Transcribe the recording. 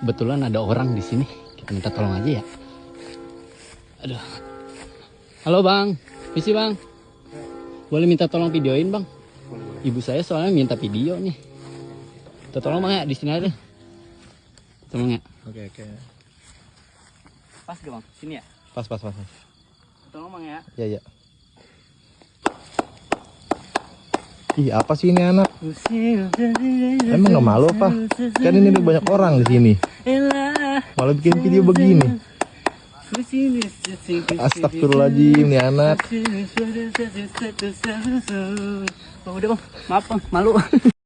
Kebetulan ada orang di sini. Kita minta tolong aja ya. Aduh. Halo bang, misi bang. Boleh minta tolong videoin bang? Ibu saya soalnya minta video nih. Minta tolong bang ya, di sini aja. Tolong ya. Oke. Pas gak bang? Sini ya? Pas. Tolong bang ya. Iya. Ih, apa sih ini anak? Emang nggak malu apa? Kan ini udah banyak orang di sini. Malah bikin video begini. Astagfirullahaladzim, nih anak. Oh, udah bang, maaf bang, malu.